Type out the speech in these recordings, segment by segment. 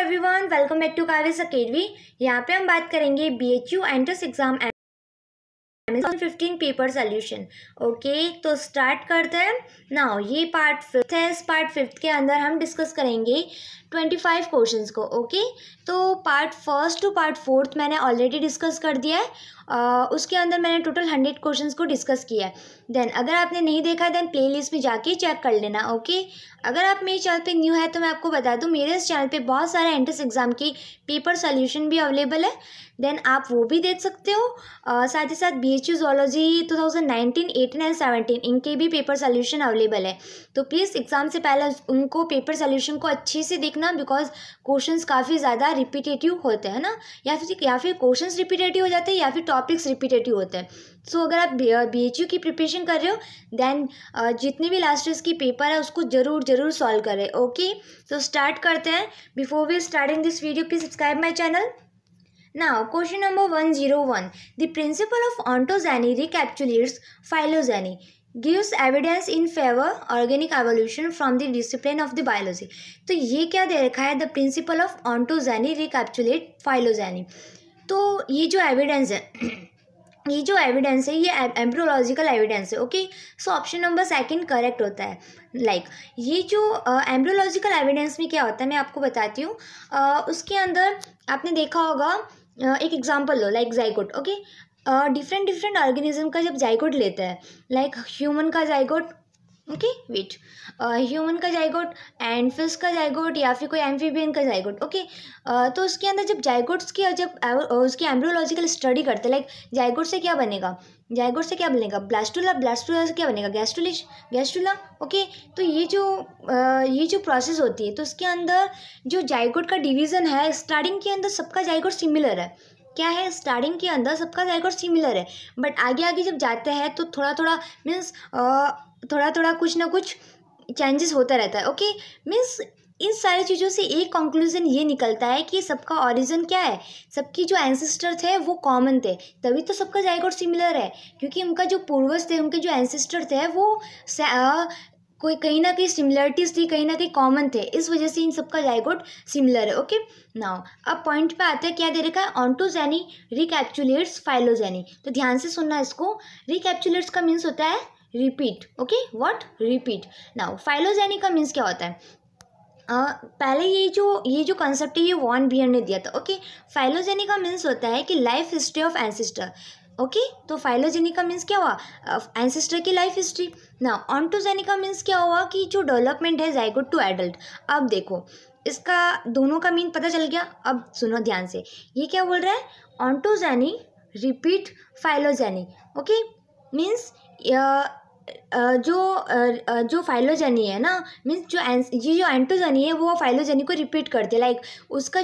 Everyone, welcome back to Kavya's academy. यहाँ पे हम बात करेंगे BHU entrance exam 15 paper solution. Okay, तो स्टार्ट करते हैं नाउ। ये पार्ट 5 है। इस पार्ट 5 के अंदर हम डिस्कस करेंगे 25 क्वेश्चंस को। ओके, तो पार्ट 1 टू पार्ट 4 मैंने ऑलरेडी डिस्कस कर दिया है। उसके अंदर मैंने टोटल 100 क्वेश्चंस को डिस्कस किया है। देन अगर आपने नहीं देखा है देन प्लेलिस्ट में जाके चेक कर लेना। ओके, अगर आप मेरे चैनल पे न्यू है तो मैं आपको बता दूं, मेरे इस चैनल पे बहुत सारे एंट्रेंस एग्जाम की पेपर सोल्यूशन भी अवेलेबल है। देन आप वो भी देख सकते हो। साथ ही साथ BHU ज़ूलॉजी 2019, 18 एंड 17 इनके भी पेपर सोल्यूशन अवेलेबल है। तो प्लीज़ एग्ज़ाम से पहले उनको पेपर सोल्यूशन को अच्छे से देखना, बिकॉज क्वेश्चंस काफ़ी ज़्यादा रिपीटेटिव होते हैं ना, या फिर क्वेश्चंस रिपीटेटिव हो जाते हैं या फिर टॉपिक्स रिपीटेटिव होते हैं। सो अगर आप BHU की प्रिपरेशन कर रहे हो देन जितने भी लास्ट ईयर्स की पेपर है उसको ज़रूर सॉल्व करें। ओके, तो स्टार्ट करते हैं। Before we starting this video please subscribe my channel. Now, question number 101. The principle of ontogeny recapitulates phylogeny, gives evidence in favor organic evolution from the discipline of the biology. तो ये क्या दे रखा है? The principle of ontogeny recapitulate phylogeny. तो ये जो evidence है ये एम्ब्रियोलॉजिकल एविडेंस है। Okay, so option number 2 correct होता है। ये जो एम्ब्रियोलॉजिकल एविडेंस में क्या होता है मैं आपको बताती हूँ। उसके अंदर आपने देखा होगा, एक एग्जांपल लो, like zygote. Okay, different organism का जब जाइगोट लेते हैं, लाइक ह्यूमन का जाइगोट, ह्यूमन का जाइगोट एंड फिश का जाइगोट या फिर कोई एम्फीबियन का जाइगोट। ओके, तो उसके अंदर जब जाइगोट्स की उसकी एम्ब्रियोलॉजिकल स्टडी करते हैं, लाइक जाइगोट से क्या बनेगा ब्लास्टुला से क्या बनेगा गैस्ट्रुला। ओके, तो ये जो प्रोसेस होती है तो उसके अंदर जो जाइगोट का डिवीज़न है, स्टार्टिंग के अंदर सबका जाइगोट सिमिलर है। क्या है? स्टार्टिंग के अंदर सबका जाइगोट सिमिलर है, बट आगे जब जाते हैं तो थोड़ा कुछ ना कुछ चेंजेस होता रहता है। ओके, मीन्स इन सारी चीज़ों से एक कंक्लूजन ये निकलता है कि सबका ओरिजिन क्या है, सबकी जो एंसेस्टर थे वो कॉमन थे, तभी तो सबका जाइगोट सिमिलर है, क्योंकि उनका जो पूर्वज थे, उनके जो एंसेस्टर थे वो कोई कहीं ना कहीं सिमिलरिटीज़ थी, कहीं ना कहीं कॉमन थे, इस वजह से इन सबका जाइगोट सिमिलर है। ओके, नाउ अब पॉइंट पे आते हैं, क्या दे रखा है? Ontogeny recapitulates phylogeny. तो ध्यान से सुनना इसको। रिकैप्चुलेट्स का मीन्स होता है repeat. Okay, what? Repeat. Now phylogeny का मीन्स क्या होता है? पहले ये जो कंसेप्ट है ये वॉन बियर ने दिया था। ओके, फाइलोजेनी का मीन्स होता है कि life history of ancestor. Okay, तो फाइलोजेनी का मीन्स क्या हुआ? एंसेस्टर की लाइफ हिस्ट्री। ना ऑन्टोजेनी का मीन्स क्या हुआ? कि जो डेवलपमेंट है जाइगोट टू एडल्ट। अब देखो, इसका दोनों का मीन पता चल गया। अब सुनो ध्यान से, ये क्या बोल रहा है? Ontogeny repeat phylogeny. Okay, means जो फाइलोजेनी है ना, मीन्स ये जो एंटोजेनी है वो फाइलोजेनी को रिपीट करते हैं। लाइक उसका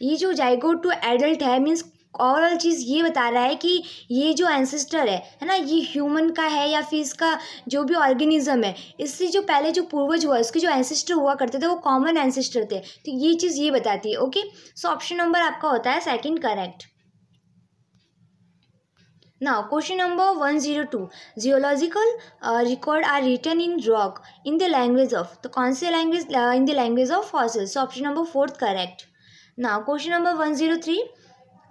ये जो जाइगोट टू एडल्ट है, मीन्स ओवरऑल चीज़ ये बता रहा है कि ये जो एंसेस्टर है ना, ये ह्यूमन का है या फिर इसका जो भी ऑर्गेनिज्म है, इससे जो पहले जो पूर्वज हुआ, इसके जो एंसेस्टर हुआ करते थे वो कॉमन एंसेस्टर थे। तो ये चीज़ ये बताती है। ओके, सो ऑप्शन नंबर आपका होता है 2 correct. Now, question number 102. Geological record are written in rock in the language of, तो कौन से language? in the language of fossils. So option number 4 correct. Now, question number 103.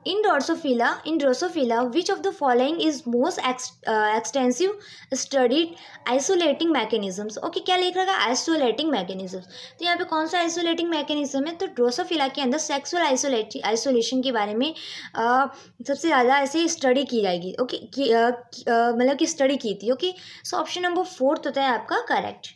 In Drosophila, which of the following is most extensive studied isolating mechanisms? Okay, क्या लिख रखा है? Isolating mechanisms. तो यहाँ पे कौन सा आइसोलेटिंग मैकेनिज्म है? तो ड्रोसोफिला के अंदर सेक्सुअल आइसोलेशन के बारे में सबसे ज़्यादा ऐसे स्टडी की जाएगी। ओके, मतलब कि स्टडी की थी। ओके, सो ऑप्शन नंबर 4 होता है आपका correct.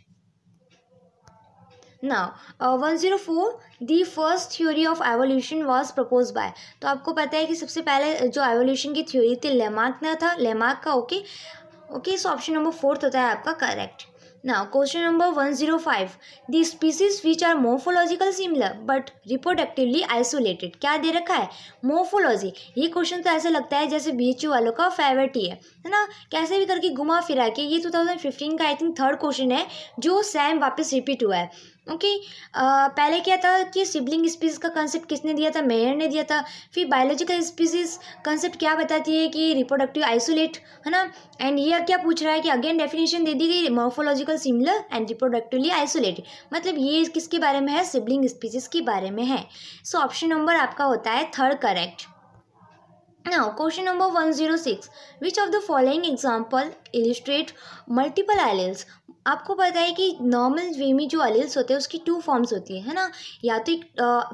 Now, 104. The first theory of evolution was proposed by. तो आपको पता है कि सबसे पहले जो एवोल्यूशन की थ्योरी थी लेमार्क का। ओके, सो ऑप्शन नंबर 4 होता है आपका correct. Now, question number 105. The species which are morphologically similar but reproductively isolated. क्या दे रखा है? मोर्फोलॉजी। ये क्वेश्चन तो ऐसे लगता है जैसे BHU वालों का फेवरेट ही है ना, कैसे भी करके घुमा फिरा के। ये 2015 का आई थिंक 3rd क्वेश्चन है जो सेम वापस रिपीट हुआ है। ओके। पहले क्या था कि सिबलिंग स्पीसीज का कंसेप्ट किसने दिया था, मेयर ने दिया था। फिर बायोलॉजिकल स्पीसीज कंसेप्ट क्या बताती है कि रिप्रोडक्टिव आइसोलेट, है ना। एंड ये क्या पूछ रहा है कि अगेन डेफिनेशन दे दी गई, morphological similar and reproductively isolate, मतलब ये किसके बारे में है, सिबलिंग स्पीसीज के बारे में है। सो ऑप्शन नंबर आपका होता है third correct. Now, question number 106. Which of the following example illustrate multiple alleles? आपको पता है कि नॉर्मल वे में जो अलील्स होते हैं उसकी टू फॉर्म्स होती है ना। या तो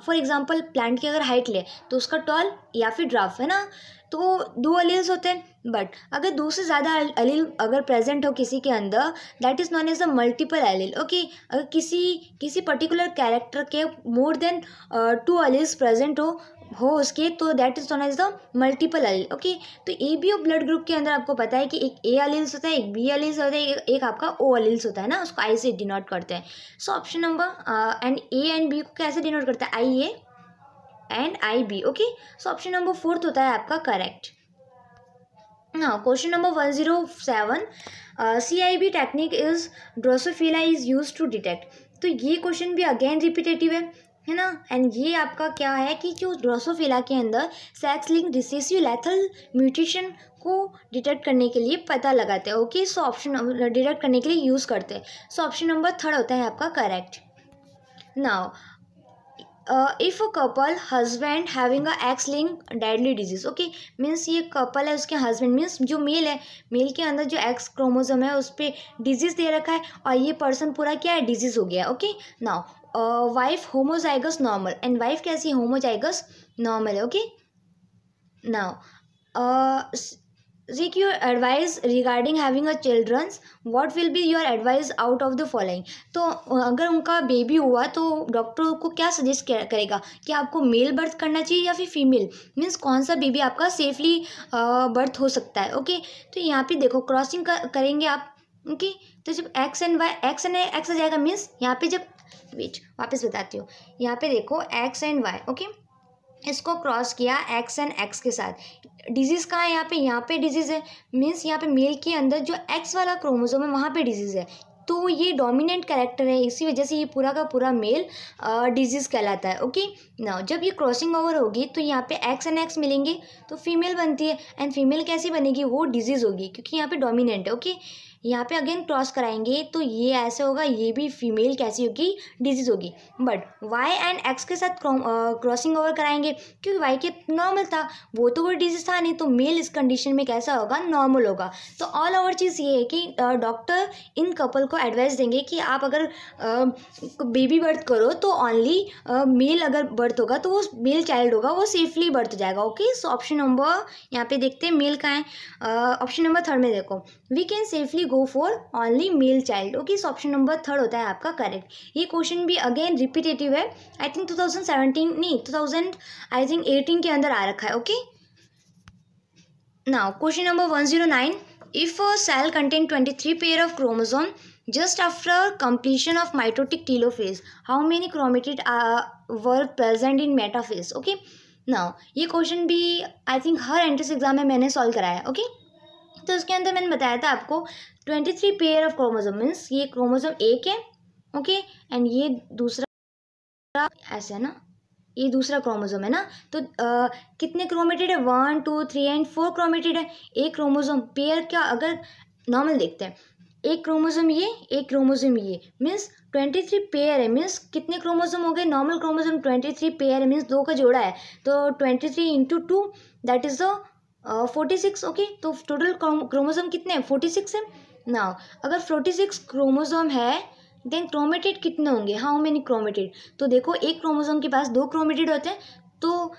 फॉर एग्जांपल प्लांट की अगर हाइट ले तो उसका टॉल या फिर ड्राफ, है ना। तो दो अलील्स होते हैं, बट अगर दो से ज़्यादा अलील अगर प्रेजेंट हो किसी के अंदर, that is known as a multiple allele. Okay, अगर किसी पर्टिकुलर कैरेक्टर के more than two alleles present हो उसके, तो that is known as the multiple allele. Okay, तो A B O blood group के अंदर आपको पता है कि एक ए एलील्स होता है, एक बी एलील्स होता है, एक आपका ओ एलील्स होता है ना, उसको आई से डिनोट करते हैं। So option number and A and B को कैसे डिनोट करता है, I A and I B. Okay, so option number fourth होता है आपका correct. Now question number 107, CIB technique is Drosophila is use to detect. तो ये क्वेश्चन भी अगेन रिपीटेटिव है ना। एंड ये आपका क्या है कि जो ड्रोसोफिला के अंदर sex link recessive lethal mutation को डिटेक्ट करने के लिए पता लगाते हैं। ओके, सो ऑप्शन डिटेक्ट करने के लिए यूज़ करते हैं। सो ऑप्शन नंबर थर्ड होता है आपका correct. Now if a couple husband having a x link deadly disease. Okay, means ये कपल है, उसके हस्बैंड मीन्स जो मेल है, मेल के अंदर जो एक्स क्रोमोसोम है उस पर डिजीज दे रखा है और ये पर्सन पूरा क्या है, डिजीज हो गया। Okay, now wife homozygous normal, and wife कैसी है, होमोजाइगस नॉर्मल है। Okay, now seek your advice regarding having a children's, what will be your advice out of the following। तो अगर उनका बेबी हुआ तो डॉक्टर को क्या सजेस्ट करेगा कि आपको मेल बर्थ करना चाहिए या फिर फीमेल, मीन्स कौन सा बेबी आपका सेफली बर्थ हो सकता है। ओके, तो यहाँ पे देखो क्रॉसिंग करेंगे आप। ओके, तो जब एक्स एंड वाई, एक्स आ जाएगा, मीन्स यहाँ पे जब वेट वापस बताती हूँ, यहाँ पे देखो एक्स एंड वाई। ओके, इसको क्रॉस किया एक्स एंड एक्स के साथ, डिजीज़ कहाँ है, यहाँ पे डिजीज़ है, मीन्स यहाँ पे मेल के अंदर जो एक्स वाला क्रोमोसोम है वहाँ पे डिजीज़ है, तो ये डोमिनेंट कैरेक्टर है, इसी वजह से ये पूरा का पूरा मेल डिजीज़ कहलाता है। ओके, ना जब ये क्रॉसिंग ओवर होगी तो यहाँ पे एक्स एंड एक्स मिलेंगे तो फीमेल बनती है, एंड फीमेल कैसी बनेगी, वो डिजीज़ होगी क्योंकि यहाँ पे डोमिनेंट है। ओके, यहाँ पे अगेन क्रॉस कराएंगे तो ये ऐसे होगा, ये भी फीमेल कैसी होगी, डिजीज होगी। बट वाई एंड एक्स के साथ क्रॉसिंग ओवर कराएंगे क्योंकि वाई के नॉर्मल था, वो तो कोई डिजीज था नहीं, तो मेल इस कंडीशन में कैसा होगा, नॉर्मल होगा। तो ऑल ओवर चीज़ ये है कि डॉक्टर इन कपल को एडवाइस देंगे कि आप अगर बेबी बर्थ करो तो ओनली मेल अगर बर्थ होगा तो वो मेल चाइल्ड होगा, वो सेफली बर्थ हो जाएगा। ओके, सो ऑप्शन नंबर यहाँ पे देखते हैं मेल का है, ऑप्शन नंबर थर्ड में देखो, we can safely go for only male child. Okay, so option number third होता है आपका करेक्ट। ये क्वेश्चन भी अगेन रिपीटेटिव है, आई थिंक 2017 नहीं 2018 के अंदर आ रखा है। Okay, now question number 109, if a cell contain 23 pair of chromosome just after completion of mitotic telophase, how many chromatid were present in metaphase? Okay, now ये question भी I think her entrance exam में मैंने solve कराया। Okay, तो उसके अंदर मैंने बताया था आपको 23 पेयर ऑफ क्रोमोसोम, मीन्स ये क्रोमोसोम एक है। ओके, एंड ये दूसरा ऐसे है ना, ये दूसरा क्रोमोसोम है ना, तो कितने क्रोमेटिड है, 1 2 3 एंड 4 क्रोमेटिड है। एक क्रोमोसोम पेयर का अगर नॉर्मल देखते हैं, एक क्रोमोसोम ये, एक क्रोमोसोम ये, मीन्स 23 पेयर है, मीन्स कितने क्रोमोसोम हो गए, नॉर्मल क्रोमोसोम 23 पेयर है, मीन्स दो का जोड़ा है, तो 23 into 2 that is the 46। Okay, तो टोटल क्रोमोसोम कितने हैं, 46 है। नाउ अगर 46 क्रोमोसोम है देन क्रोमेटिड कितने होंगे, हाउ मेनी क्रोमेटिड, तो देखो एक क्रोमोसोम के पास 2 क्रोमेटिड होते हैं, तो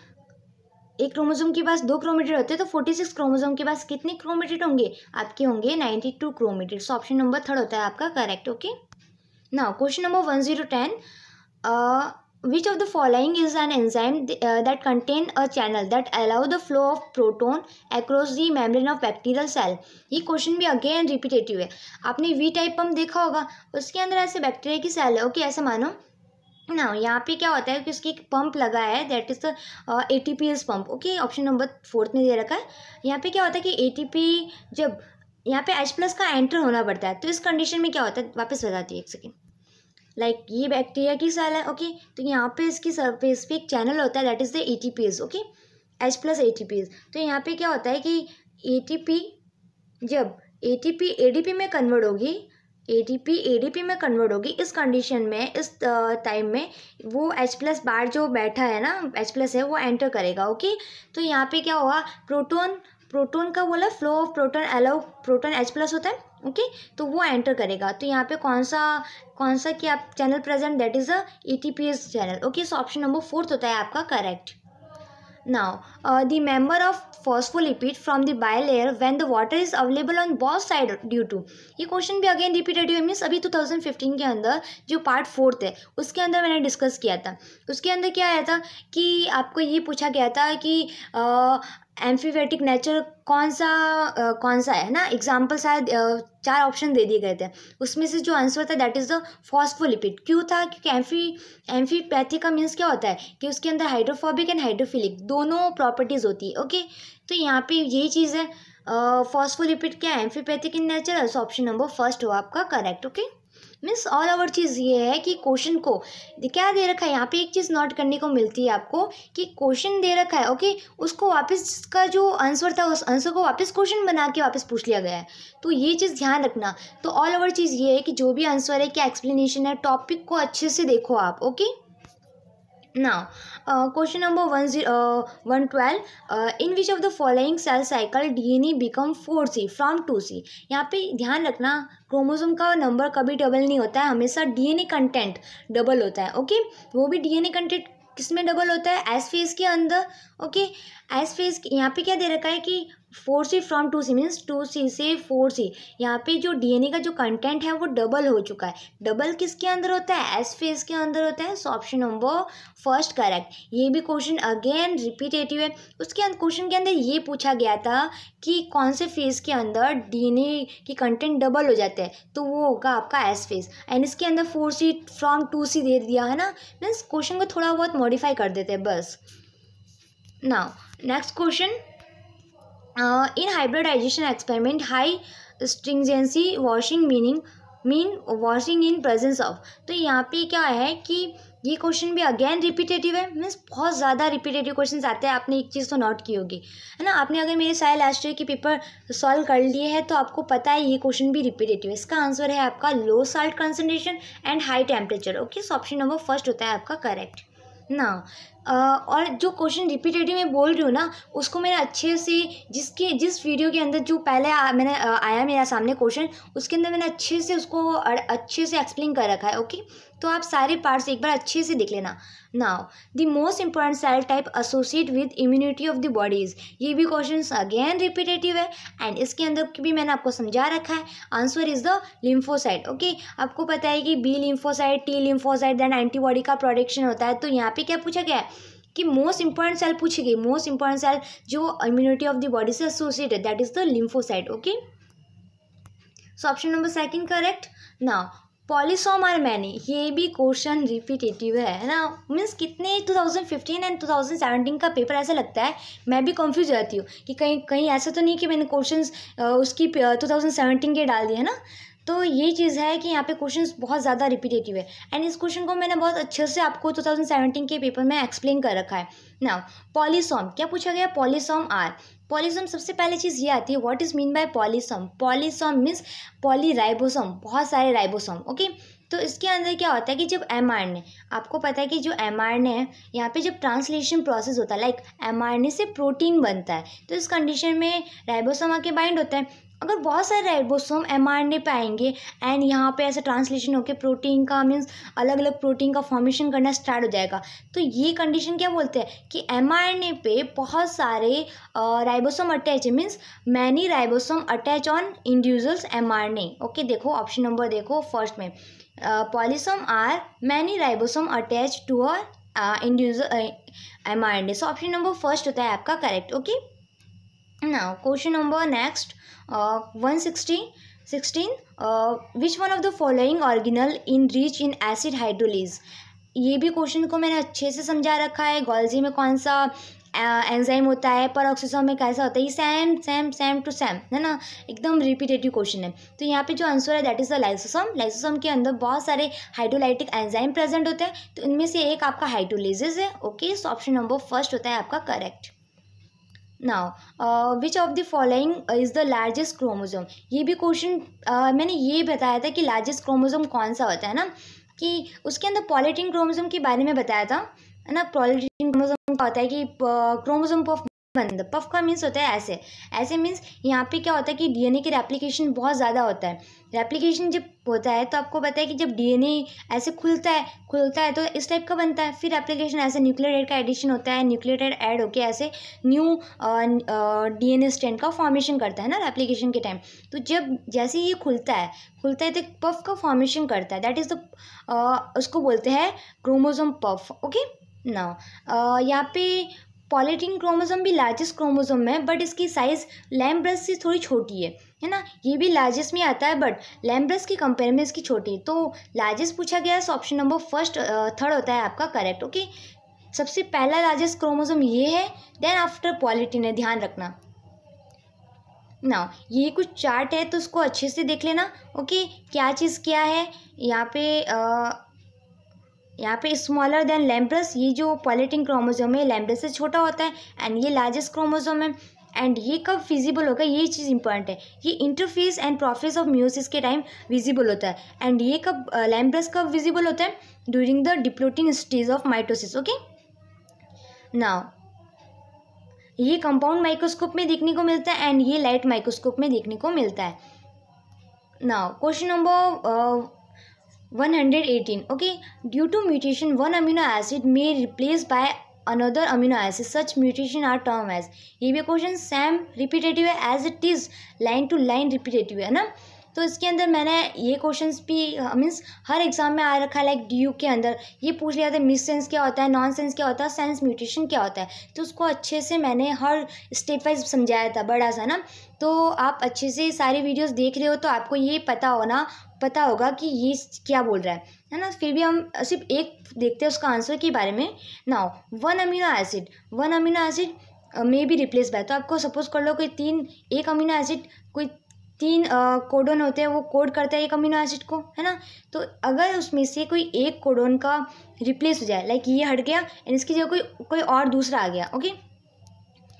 एक क्रोमोसोम के पास 2 क्रोमेटिड होते हैं, तो 46 क्रोमोसोम के पास कितने क्रोमेटिड होंगे, आपके होंगे 92 क्रोमेटिड। सो ऑप्शन नंबर थर्ड होता है आपका correct. Okay, now question number 1010, which of the following is an enzyme that contain a channel that allow the flow of proton across the membrane of bacterial cell। ये question भी again repetitive है, आपने we type pump देखा होगा, उसके अंदर ऐसे bacteria की सेल है। ओके, ऐसे मानो ना, यहाँ पे क्या होता है कि उसकी एक पंप लगा है, that is the ATPase pump. Okay, option number fourth में दे रखा है। यहाँ पे क्या होता है कि ATP जब यहाँ पे H+ का एंटर होना पड़ता है, तो इस कंडीशन में क्या होता है, वापस बताती है एक सेकेंड। लाइक ये बैक्टीरिया की सेल है, ओके। तो यहाँ पे इसकी सरफेस पे एक चैनल होता है, that is the ATPase, okay, H+ ATPase। तो यहाँ पे क्या होता है कि ATP जब ATP ADP में कन्वर्ट होगी, ATP ADP में कन्वर्ट होगी, इस कंडीशन में, इस टाइम में वो H+ बार जो बैठा है ना, H+ है, वो एंटर करेगा, ओके। तो यहाँ पे क्या होगा, प्रोटोन का बोला flow of proton allow proton H+ होता है, ओके। तो वो एंटर करेगा। तो यहाँ पे कौन सा क्या channel present, that is a ATPase channel, okay. So option number 4 होता है आपका correct. Now, the member of phospholipid from the bilayer when the water is available on both side due to, ये क्वेश्चन भी again repetitive है, means अभी 2015 के अंदर जो पार्ट 4 है उसके अंदर मैंने डिस्कस किया था। उसके अंदर क्या आया था कि आपको ये पूछा गया था कि एम्फीफेटिक नेचर कौन सा है ना। एग्जाम्पल शायद 4 ऑप्शन दे दिए गए थे, उसमें से जो आंसर था दैट इज़ द फॉस्फोलिपिड। क्यों था, क्योंकि एम्फीपैथी का मीन्स क्या होता है कि उसके अंदर हाइड्रोफोबिक एंड हाइड्रोफिलिक दोनों प्रॉपर्टीज़ होती है, ओके। तो यहाँ पे यही चीज़ है, फॉस्फोलिपिड क्या एम्फीपैथिक इन नेचर है। सो ऑप्शन नंबर 1 हो आपका correct, okay. Means all over चीज़ ये है कि क्वेश्चन को क्या दे रखा है, यहाँ पे एक चीज़ नोट करने को मिलती है आपको कि क्वेश्चन दे रखा है, ओके, उसको वापस का जो आंसर था उस आंसर को वापस क्वेश्चन बना के वापस पूछ लिया गया है। तो ये चीज़ ध्यान रखना। तो ऑल ओवर चीज़ ये है कि जो भी आंसर है, क्या एक्सप्लेनेशन है, टॉपिक को अच्छे से देखो आप, okay. Now, question number 112, in which of the following cell cycle DNA become 4C from 2C। यहाँ पे ध्यान रखना, क्रोमोसोम का नंबर कभी डबल नहीं होता है, हमेशा DNA कंटेंट डबल होता है, ओके। वो भी DNA कंटेंट किस में डबल होता है, एस फेज के अंदर, ओके। एस फेज यहाँ पे क्या दे रखा है कि 4C from 2C means 2C से 4C। यहाँ पे जो DNA का जो कंटेंट है वो डबल हो चुका है। डबल किसके अंदर होता है, एस फेज के अंदर होता है। सो ऑप्शन नंबर 1 करेक्ट। ये भी क्वेश्चन अगेन रिपीटेटिव है। उसके क्वेश्चन के अंदर ये पूछा गया था कि कौन से फेज के अंदर DNA की कंटेंट डबल हो जाता है, तो वो होगा आपका एस फेज। एंड इसके अंदर 4C फ्रॉम 2C दे दिया है ना, मीन्स क्वेश्चन को थोड़ा बहुत मॉडिफाई कर देते हैं बस। Now next question, in hybridization experiment high stringency washing mean washing in presence of। तो यहाँ पे क्या है कि ये क्वेश्चन भी अगेन रिपीटेटिव है, मीन्स बहुत ज़्यादा रिपीटेटिव क्वेश्चन आते हैं। आपने एक चीज़ तो नोट की होगी है ना, आपने अगर मेरे सारे लास्ट ईयर के पेपर सॉल्व कर लिए हैं तो आपको पता है ये क्वेश्चन भी रिपीटेटिव है। इसका आंसर है आपका low salt concentration and high temperature, okay. So option number 1 होता है आपका करेक्ट ना। और जो क्वेश्चन रिपीटेटिव में बोल रही हूँ ना, उसको मैंने अच्छे से जिस वीडियो के अंदर जो पहले आया मेरा सामने क्वेश्चन, उसके अंदर मैंने अच्छे से उसको अच्छे से एक्सप्लेन कर रखा है, ओके। तो आप सारे पार्ट्स एक बार अच्छे से देख लेना। Now the most important cell type associate with immunity of the bodies. ये भी क्वेश्चन अगेन रिपीटेटिव है एंड इसके अंदर भी मैंने आपको समझा रखा है। Answer is the lymphocyte, okay. आपको पता है कि B lymphocyte, T lymphocyte, then antibody का प्रोडक्शन होता है। तो यहाँ पे क्या पूछा गया है कि मोस्ट इंपॉर्टेंट सेल पूछी गई, मोस्ट इंपॉर्टेंट सेल जो इम्यूनिटी ऑफ द बॉडी से associated, that is the lymphocyte, okay. So option number 2 correct. Now polysome are many, ये भी क्वेश्चन रिपीटेटिव है ना, मीन्स कितने 2015 एंड 2017 का पेपर ऐसा लगता है, मैं भी कंफ्यूज रहती हूँ कि कहीं ऐसा तो नहीं कि मैंने क्वेश्चंस उसकी 2017 के डाल दिए है ना। तो ये चीज़ है कि यहाँ पे क्वेश्चंस बहुत ज़्यादा रिपीटेटिव है एंड इस क्वेश्चन को मैंने बहुत अच्छे से आपको 2017 के पेपर में एक्सप्लेन कर रखा है। नाउ पॉलीसोम क्या पूछा गया, पॉलीसोम आर। पॉलीसोम सबसे पहले चीज़ ये आती है, what is mean by polysome. Polysome means polyribosome, बहुत सारे राइबोसोम, ओके। तो इसके अंदर क्या होता है कि जब mRNA, आपको पता है कि जो mRNA है यहाँ पे जब ट्रांसलेशन प्रोसेस होता है, लाइक mRNA से प्रोटीन बनता है, तो इस कंडीशन में राइबोसोम आके बाइंड होता है। अगर बहुत सारे राइबोसोम mRNA पे आएंगे एंड यहाँ पे ऐसे ट्रांसलेशन होकर प्रोटीन का मीन्स अलग अलग प्रोटीन का फॉर्मेशन करना स्टार्ट हो जाएगा, तो ये कंडीशन क्या बोलते हैं कि mRNA पे बहुत सारे राइबोसोम अटैच है, means many ribosome attach on individuals mRNA, okay. देखो ऑप्शन नंबर देखो फर्स्ट में, polysome are many ribosome attach to a individual mRNA। So option number 1 होता है आपका correct, okay. Now question number next 116, which one of the following organelle in rich in acid hydrolase. ये भी question को मैंने अच्छे से समझा रखा है। गोल्जी में कौन सा एंजाइम होता है, पेरोक्सिसोम में कैसा होता है, ये same same same to same है ना, एकदम रिपीटेटिव क्वेश्चन है। तो यहाँ पे जो आंसर है that is the lysosome. Lysosome के अंदर बहुत सारे हाइड्रोलाइटिक एंजाइम प्रेजेंट होते हैं, तो इनमें से एक आपका हाइड्रोलेजेस है। Okay, so option number first होता है आपका correct. Now which of the following is the largest chromosome. ये भी क्वेश्चन मैंने ये बताया था कि लार्जेस्ट क्रोमोसोम कौन सा होता है ना, कि उसके अंदर पॉलीटीन क्रोमोसोम के बारे में बताया था, है ना। पॉलीटीन क्रोमोसोम का होता है कि क्रोमोसोम पफ बंद, पफ का मीन्स होता है ऐसे, ऐसे मीन्स यहाँ पे क्या होता है कि डीएनए की रेप्लिकेशन बहुत ज़्यादा होता है। रेप्लिकेशन जब होता है तो आपको पता है कि जब डीएनए ऐसे खुलता है तो इस टाइप का बनता है, फिर रेप्लिकेशन ऐसे न्यूक्लियोटाइड का एडिशन होता है, न्यूक्लियोटाइड ऐड होके ऐसे न्यू डीएनए स्ट्रैंड का फॉर्मेशन करता है ना रेप्लिकेशन के टाइम। तो जब जैसे ही ये खुलता है तो पफ का फॉर्मेशन करता है, दैट इज़ द उसको बोलते हैं क्रोमोसोम पफ। ओके, नाउ यहाँ पे पॉलीटीन क्रोमोसोम भी लार्जेस्ट क्रोमोसोम है, बट इसकी साइज़ लैम्ब्रस से थोड़ी छोटी है ना। ये भी लार्जेस्ट में आता है बट लैम्ब्रस के कंपेयर में इसकी छोटी है। तो लार्जेस्ट पूछा गया है, सो ऑप्शन नंबर फर्स्ट थर्ड होता है आपका करेक्ट। ओके, सबसे पहला लार्जेस्ट क्रोमोसोम ये है, देन आफ्टर पॉलीटीन है, ध्यान रखना ना। ये कुछ चार्ट है तो उसको अच्छे से देख लेना। ओके, क्या चीज़ क्या है यहाँ पे स्मॉलर देन लैम्ब्रस, ये जो पॉलीटीन क्रोमोसोम है लैम्ब्रस से छोटा होता है, एंड ये लार्जेस्ट क्रोमोसोम है। एंड ये कब विजिबल होगा, ये चीज़ इंपॉर्टेंट है, ये interface and prophase of meiosis के टाइम विजिबल होता है। एंड ये कब लैम्ब्रस कब विजिबल होता है, during the diplotene stage of mitosis. Okay, now ये कंपाउंड माइक्रोस्कोप में देखने को मिलता है एंड ये लाइट माइक्रोस्कोप में देखने को मिलता है। Now question number 118. Okay, due to mutation, one amino acid may replaced by another amino acid. Such mutation are termed as. ये भी क्वेश्चन सेम रिपीटेटिव है, as it is line to line repetitive है ना। तो इसके अंदर मैंने ये क्वेश्चंस भी मीन्स हर एग्जाम में आ रखा है, लाइक डी के अंदर ये पूछ लिया था मिस सेंस क्या होता है, नॉन सेंस क्या होता है, सेंस म्यूटेशन क्या होता है। तो उसको अच्छे से मैंने हर स्टेप वाइज समझाया था बड़ा सा ना। तो आप अच्छे से सारी वीडियोस देख रहे हो तो आपको ये पता होगा कि ये क्या बोल रहा है ना। फिर भी हम सिर्फ एक देखते हैं उसका आंसर के बारे में। Now one amino acid may be replace by, तो आपको सपोज कर लो कोई एक अमीनो एसिड कोई 3 कोडोन होते हैं, वो कोड करता है एक अमीनो एसिड को, है ना। तो अगर उसमें से कोई एक कोडोन का रिप्लेस हो जाए, लाइक ये हट गया एंड इसकी जगह कोई और दूसरा आ गया, ओके,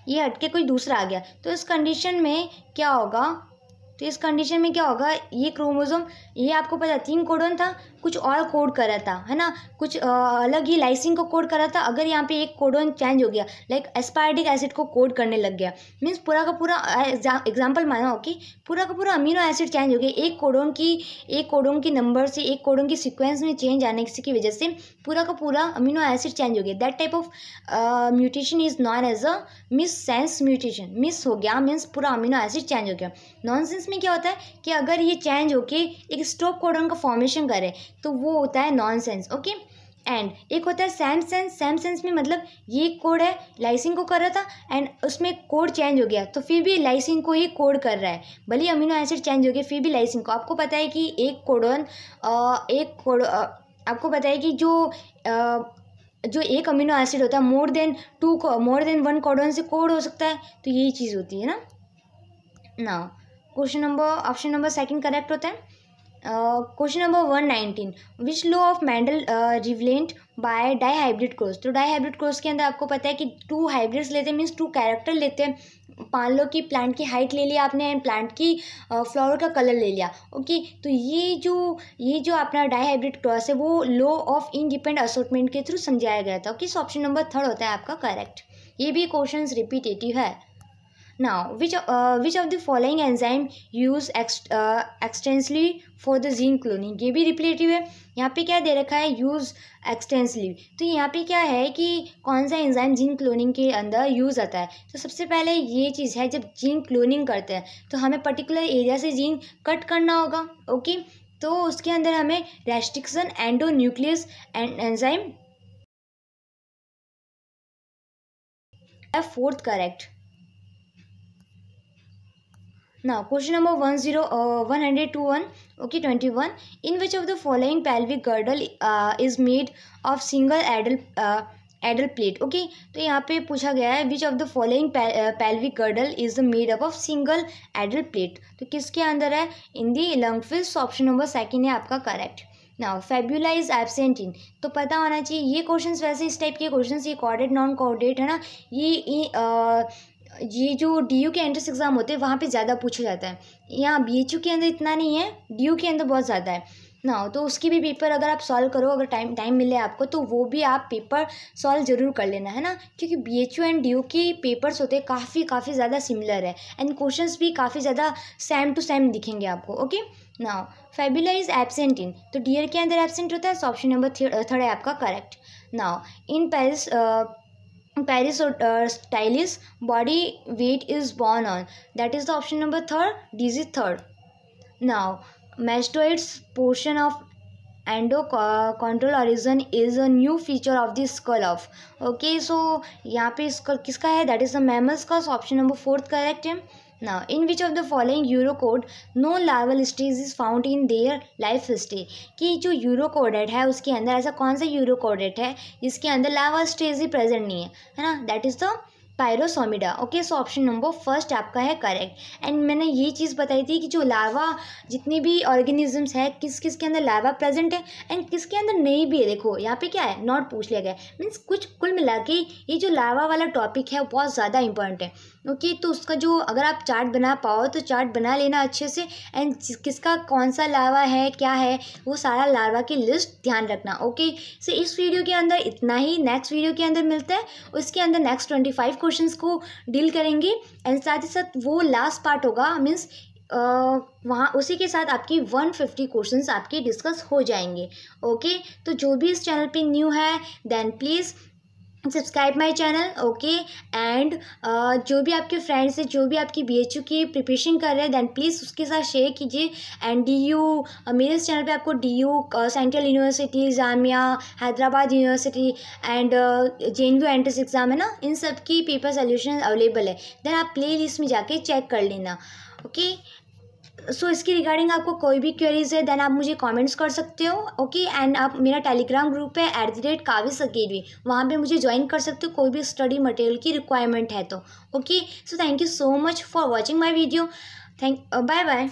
ये हट के कोई दूसरा आ गया, तो इस कंडीशन में क्या होगा, ये क्रोमोसोम, ये आपको पता 3 कोडोन था, कुछ और कोड कर रहा था, है ना, कुछ अलग ही लाइसिन को कोड कर रहा था। अगर यहाँ पे एक कोडोन चेंज हो गया, लाइक एस्पार्टिक एसिड को कोड करने लग गया, मीन्स पूरा का पूरा एग्जाम्पल माना हो कि पूरा का पूरा अमीनो एसिड चेंज हो गया, एक कोडोन की नंबर से, एक कोडोन की सीक्वेंस में चेंज आने की वजह से पूरा का पूरा अमीनो एसिड चेंज हो गया। That type of mutation is known as a missense mutation. Miss हो गया मीन्स पूरा अमीनो एसिड चेंज हो गया। नॉन सेंस में क्या होता है कि अगर ये चेंज होके एक स्टॉप कोडोन का फॉर्मेशन करे तो वो होता है नॉन सेंस। ओके, एंड एक होता है सैम सेंस में मतलब ये कोड है लाइसिन को कर रहा था एंड उसमें कोड चेंज हो गया, तो फिर भी लाइसिन को ही कोड कर रहा है, भले अमीनो एसिड चेंज हो गया फिर भी लाइसिन को। आपको पता है कि आपको पता है कि जो एक अमीनो एसिड होता है मोर देन 1 कोडोन से कोड हो सकता है, तो यही चीज़ होती है ना। Now option number second correct होता है। Question number 119, which law of Mendel relevant by dihybrid cross. तो डाईहाइब्रिड क्रॉस के अंदर आपको पता है कि 2 हाइब्रिड्स लेते हैं, मीन्स 2 कैरेक्टर लेते हैं। मान लो कि प्लांट की हाइट ले लिया आपने एंड प्लांट की फ्लावर का कलर ले लिया, ओके। तो ये जो अपना डाईहाइब्रिड क्रॉस है वो लॉ ऑफ इंडिपेंडेंट असॉर्टमेंट के थ्रू समझाया गया था। ओके, सो ऑप्शन नंबर 3 होता है आपका करेक्ट। ये भी क्वेश्चन रिपीटेटिव है। Now, which of the following enzyme use extensively for the gene cloning? ये भी रिपीटेटिव है। यहाँ पे क्या दे रखा है, यूज़ एक्सटेंसिवली। तो यहाँ पे क्या है कि कौन सा एंजाइम जीन क्लोनिंग के अंदर यूज़ आता है। तो सबसे पहले ये चीज़ है, जब जीन क्लोनिंग करते हैं तो हमें पर्टिकुलर एरिया से जीन कट करना होगा, ओके। तो उसके अंदर हमें restriction endonuclease enzyme 4th correct. Now, question number 121, okay, 21. In which of the following pelvic girdle is made of single एडल प्लेट। ओके, तो यहाँ पे पूछा गया है which of the following pelvic girdle is made up of single एडल plate, तो किसके अंदर है, in the lungfish. Option number second है आपका correct. Now fibula is absent in, तो पता होना चाहिए ये क्वेश्चंस, वैसे इस टाइप के क्वेश्चंस ये कॉर्डेट नॉन कॉर्डेट है ना, ये जो DU के एंट्रेंस एग्जाम होते हैं वहाँ पे ज़्यादा पूछा जाता है, यहाँ BHU के अंदर इतना नहीं है, DU के अंदर बहुत ज़्यादा है ना। तो उसकी भी पेपर अगर आप सॉल्व करो, अगर टाइम मिले आपको, तो वो भी आप पेपर सॉल्व जरूर कर लेना है ना, क्योंकि BHU एंड DU के पेपर्स होते हैं काफ़ी ज़्यादा सिमिलर है एंड क्वेश्चंस भी काफ़ी ज़्यादा सेम टू सेम दिखेंगे आपको। Okay, now fibula is absent in, तो डियर के अंदर एब्सेंट होता है, सो ऑप्शन नंबर थर्ड है आपका correct. Now in Peristylis body weight is born on, that is the option number third, digit third. Now mastoid's portion of endochondral origin is a new feature of the skull of, okay, so यहाँ पे skull किसका है, that is the mammals का, so option number fourth correct है। Now in which of the following Eurocode no larval stage is found in their life stage, कि जो यूरोकोडेट है उसके अंदर ऐसा कौन सा यूरोकोडेट है जिसके अंदर लार्वा स्टेज ही प्रेजेंट नहीं है ना, that is the Pyrosomida. Okay, so option number first आपका है करेक्ट। एंड मैंने ये चीज़ बताई थी कि जो लार्वा जितने भी ऑर्गेनिजम्स है किस किस के अंदर लार्वा प्रेजेंट है एंड किसके अंदर नहीं भी है। देखो यहाँ पे क्या है, नॉट पूछ लिया गया, मीन्स कुछ कुल मिला के ये जो लार्वा वाला टॉपिक है बहुत ज़्यादा इंपॉर्टेंट है। ओके, तो उसका जो अगर आप चार्ट बना पाओ तो चार्ट बना लेना अच्छे से, एंड किसका कौन सा लार्वा है क्या है वो सारा लार्वा की लिस्ट ध्यान रखना। ओके, सो इस वीडियो के अंदर इतना ही, नेक्स्ट वीडियो के अंदर मिलता है, उसके अंदर नेक्स्ट 25 क्वेश्चंस को डील करेंगे एंड साथ ही साथ वो लास्ट पार्ट होगा, मीन्स वहाँ उसी के साथ आपकी 150 क्वेश्चंस आपके डिस्कस हो जाएंगे। ओके, तो जो भी इस चैनल पे न्यू है then please subscribe my channel. Okay, and जो भी आपके फ्रेंड्स हैं जो भी आपकी BHU की प्रिपरेशन कर रहे हैं देन प्लीज़ उसके साथ शेयर कीजिए। एंड DU मेरे इस चैनल पे आपको DU central university, Jamia, Hyderabad university and JNU entrance exam है ना, इन सब की पेपर सोल्यूशन अवेलेबल है, देन आप प्ले लिस्ट में जाके चेक कर लेना। ओके, सो इसकी रिगार्डिंग आपको कोई भी क्वेरीज है देन आप मुझे कमेंट्स कर सकते हो। ओके, एंड आप मेरा टेलीग्राम ग्रुप है @काविस अकेडमी, वहाँ पे मुझे ज्वाइन कर सकते हो कोई भी स्टडी मटेरियल की रिक्वायरमेंट है तो। Okay, so thank you so much for watching my video, bye bye.